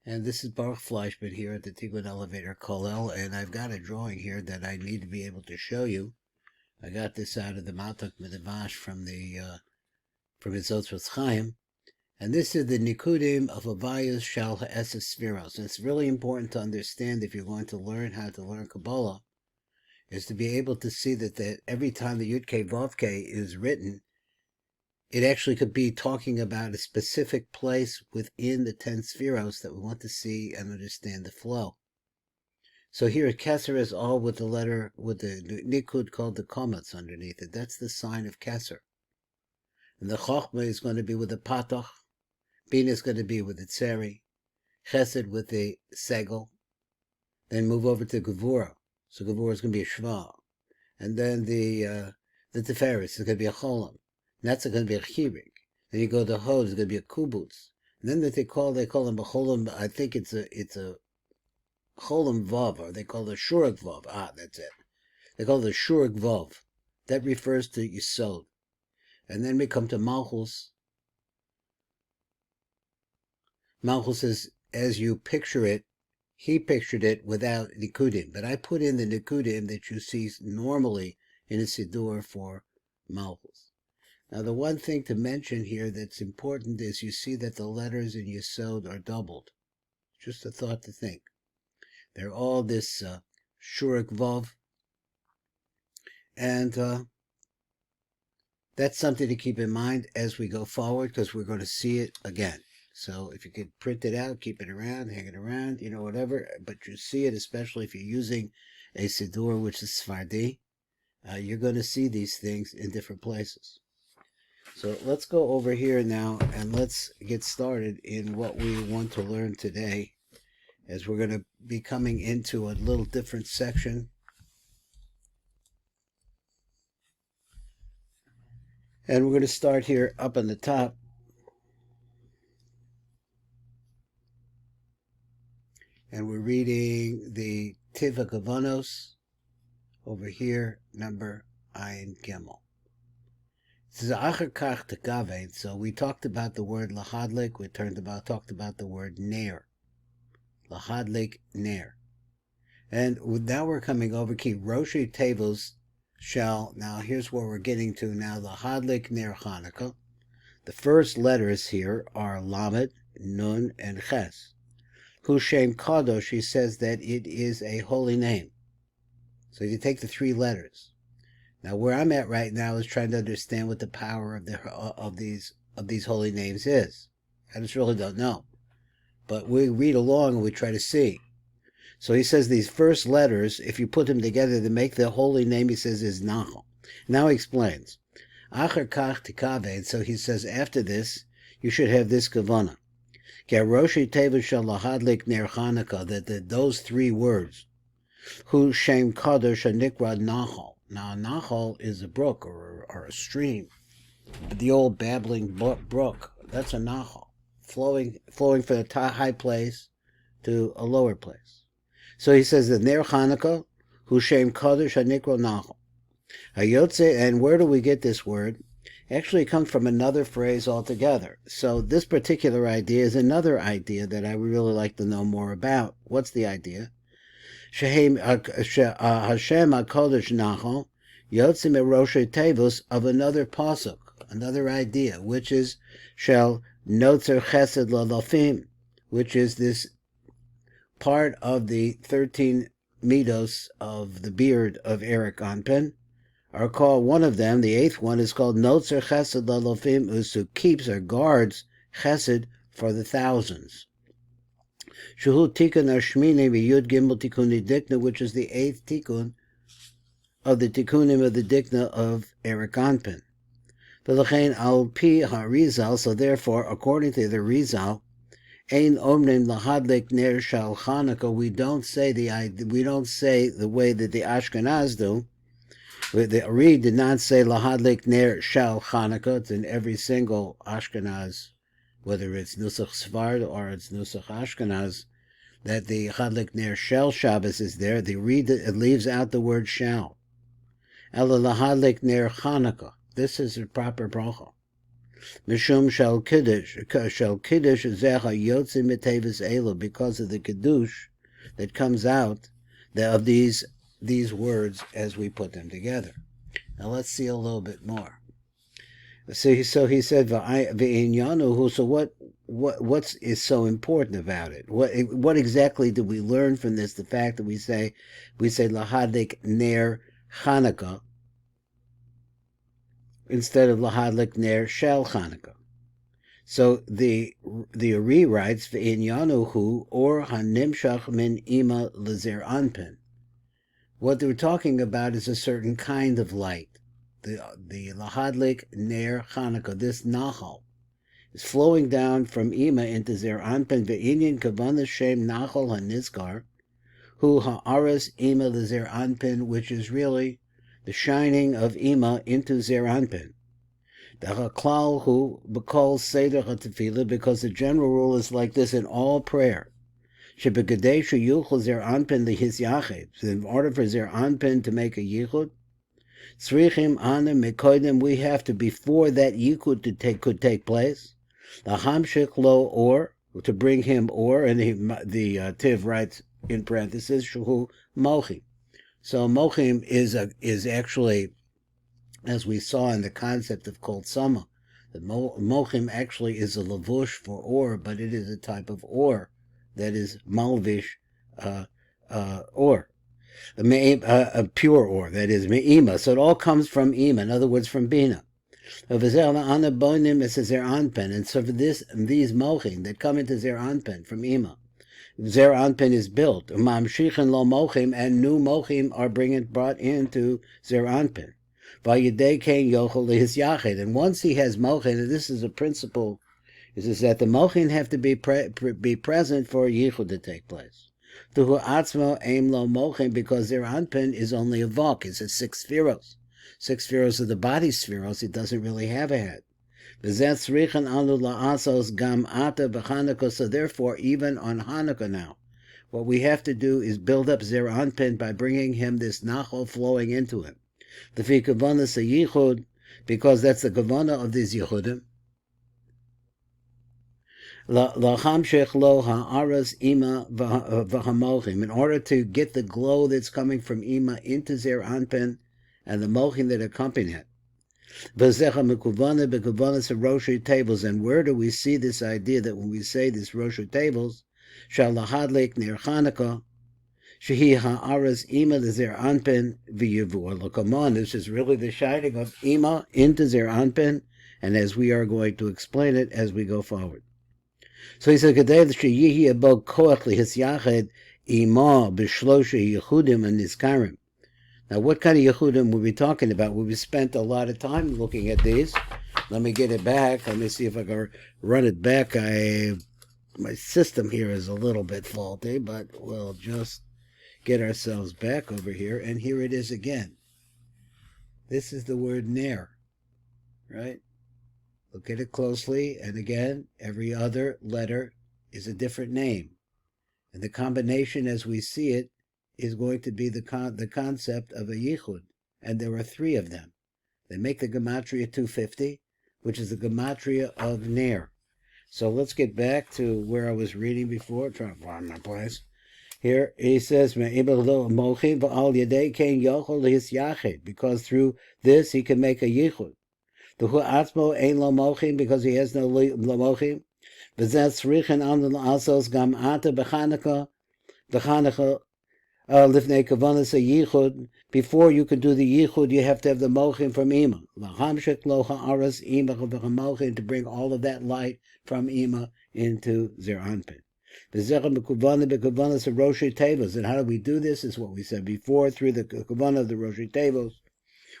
And this is Baruch Fleischman here at the Tikkun Elevator Kollel, and I've got a drawing here that I need to be able to show you. I got this out of the Matak Midrash from his Otzvot Chaim, and this is the Nikudim of Avayas Shal Ha'esef Sfiros. And it's really important to understand if you're going to learn how to learn Kabbalah, is to be able to see that every time the Yud-Kei Vav-Kei is written, it actually could be talking about a specific place within the 10 spheros that we want to see and understand the flow. So here Kesser is all with the letter, with the Nikud called the Komets underneath it. That's the sign of Kesser. And the Chochmah is going to be with the Patach. Bina is going to be with the Tzeri. Chesed with the Segel. Then move over to Gevurah. So Gevurah is going to be a Shva. And then the Tiferes is going to be a Cholam. That's going to be a chirik. Then you go to Hod, it's going to be a kubutz. And then they call them a cholam. I think it's a cholam vav, or they call it a shurik vav. That's it. They call it a shurik vav. That refers to Yisod. And then we come to Malchus. Malchus is, as you picture it, he pictured it without nikudim. But I put in the nikudim that you see normally in a siddur for Malchus. Now, the one thing to mention here that's important is you see that the letters in Yesod are doubled. Just a thought to think. They're all this Shurik Vav. And that's something to keep in mind as we go forward, because we're going to see it again. So if you could print it out, keep it around, hang it around, whatever. But you see it, especially if you're using a Siddur, which is Sfardi. You're going to see these things in different places. So let's go over here now and let's get started in what we want to learn today, as we're going to be coming into a little different section. And we're going to start here up on the top. And we're reading the Tiva Kavanos over here, number Ayin Gimel. So we talked about the word lahadlik. We talked about the word ner. Lahadlik ner. And now we're coming over ki Roshi Tevos shall. Now here's where we're getting to now. Lahadlik ner Chanukah. The first letters here are Lamed, Nun, and Ches. Hu Shem Kadosh, he says that it is a holy name. So you take the three letters. Now, where I'm at right now is trying to understand what the power of these holy names is. I just really don't know. But we read along and we try to see. So he says these first letters, if you put them together to make the holy name, he says, is Nachal. Now he explains. Acher kach tikaved. So he says, after this, you should have this kavana. Roshi teva shel lahadlik ner Chanukah, that those three words, Hu Shem Kadosh Nikra Nachal. Now, Nachal is a brook or a stream. The old babbling brook, that's a Nachal, flowing from a high place to a lower place. So he says that Ner Chanukah, Hu Shem Kadosh HaNikra Nachal. Hayotze, and where do we get this word? Actually, it comes from another phrase altogether. So this particular idea is another idea that I would really like to know more about. What's the idea? Hashem HaKodesh Nachal Yotzim Roshei Tevos of another pasuk, another idea, which is Shel Notzer Chesed Lalafim, which is this part of the 13 midos of the beard of Eric Anpen, are called, one of them, the eighth one, is called Notzer Chesed Lalafim, who keeps or guards Chesed for the thousands. Shehu Tikkun Ashmini V'Yud Gimel Tikkuni Dikna, which is the eighth tikkun of the tikkunim of the dikna of Eric Anpen. V'lechein al pi haRizal, so therefore, according to the Rizal, ein omnim lahadlik ner shal Chanukah. We don't say the way that the Ashkenaz do. The Ari did not say lahadlik ner shal Chanukah. It's in every single Ashkenaz, whether it's Nusach Sfard or it's Nusach Ashkenaz, that the Chadlik Ner Shel Shabbos is there. The Ari leaves out the word shall. Ela lahadlik ner Chanukah. This is a proper bracha. Mishum shel kiddush zecha yotzi mitevis elu, because of the kiddush that comes out of these words as we put them together. Now let's see a little bit more. So he said, "V'inyanu." So what is so important about it? What exactly do we learn from this? The fact that we say lahadlik ner Chanukah instead of lahadlik ner shel Chanukah. So the Ari writes, "V'inyanu hu or hanimshach min ima lezer anpin." What they're talking about is a certain kind of light. The lahadlik ner Chanukah, this Nachal, is flowing down from Ima into Zer Anpin. Ve'inyan kavanah shem Nachal hanizkar, hu ha'aras Ima lezer Anpin, which is really the shining of Ima into Zer Anpin. The haklal hu b'kol seder hatefillah, because the general rule is like this in all prayer. Shebegedei sheyuchel Zer Anpin lehis yachid. In order for Zer Anpin to make a yichud, tzrichim ana mekodim, we have to, before that yichud could take place, the hamshik lo or, to bring him or, and the Tiv writes in parentheses, shuhu mochim. So mochim is actually, as we saw in the concept of kol sama, the mochim actually is a lavush for or, but it is a type of or that is malvish or. A pure or, that is me'ima. So it all comes from ima, in other words, from bina. And so for these mochin that come into zer anpen from ima, zer anpen is built. And new mochim are brought into zer anpen. And once he has mochin, and this is a principle, is that the mochin have to be present for yichud to take place. Because their anpin is only a vok, it's a 6 spheros. 6 spheros of the body spheros, it doesn't really have a head. So therefore, even on Hanukkah now, what we have to do is build up Zer Anpin by bringing him this Nachal flowing into him. Because that's the kavanah of these Yehudim. In order to get the glow that's coming from Ima into Zer Anpin and the mochim that accompany it. And where do we see this idea that when we say this Rosh tables, shall lahadlik ner Chanukah, shehi ha'aras Ima the Zer Anpin v'yivur l'kamon. This is really the shining of Ima into Zer Anpin, and as we are going to explain it as we go forward. So he said, "Kadei sheyihi abog koach lehis yachid ima b'shlosha yehudim and nizkarim." Now, what kind of yehudim were we talking about? We spent a lot of time looking at these. Let me get it back. Let me see if I can run it back. My system here is a little bit faulty, but we'll just get ourselves back over here, and here it is again. This is the word ner, right? Look at it closely, and again, every other letter is a different name. And the combination as we see it is going to be the concept of a yichud, and there are 3 of them. They make the gematria 250, which is the gematria of ner. So let's get back to where I was reading before, trying to find my place. Here he says, because through this he can make a yichud. The hu atzmo ein lo mochim, because he has no mochim. V'zeh tzrichen an asos gam ata b'Chanukah, v'Chanukah lifnei kavanas a yichud. Before you can do the yichud, you have to have the mochim from Ima. L'hamshik lo ha'aras Ima v'chamochim, to bring all of that light from Ima into Zer Anpin. V'zeh mekuvana b'kavanas of Rosh tables. And how do we do this? Is what we said before, through the kavana of the Rosh tables,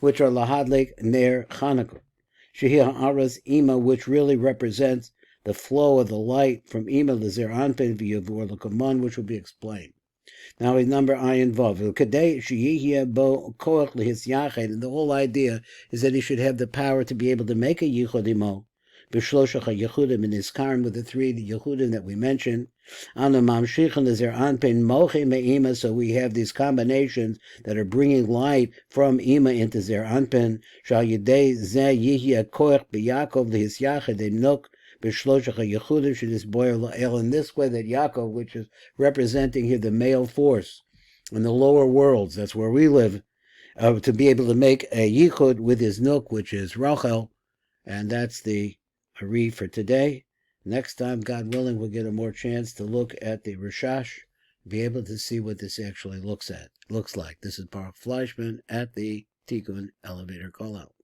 which are lahadlik ner Chanukah. Shehia Aras Ima, which really represents the flow of the light from Ima Lezer Anpin v'Yavur L'Kaman, which will be explained. Now in number Ayin Vav, Kadei Shehia Bo Koach Lehis Yachid, and the whole idea is that he should have the power to be able to make a Yichud Imo, B'shlosha Yehudim and Iskarim with the three Yehudim that we mentioned. Anu mamshichin lezer anpin moche me'ima, so we have these combinations that are bringing light from ima into zer anpin. Shal yedei zeh yihya koich b'Yakov lehisyachid enuk b'shlosha Yehudim shedis boyer la'el. In this way, that Yaakov, which is representing here the male force in the lower worlds, that's where we live, to be able to make a yichud with his nook, which is Rachel, and that's the Ari for today. Next time, God willing, we'll get a more chance to look at the Rishash, be able to see what this actually looks like. This is Baruch Fleischman at the Tikkun Elevator Call Out.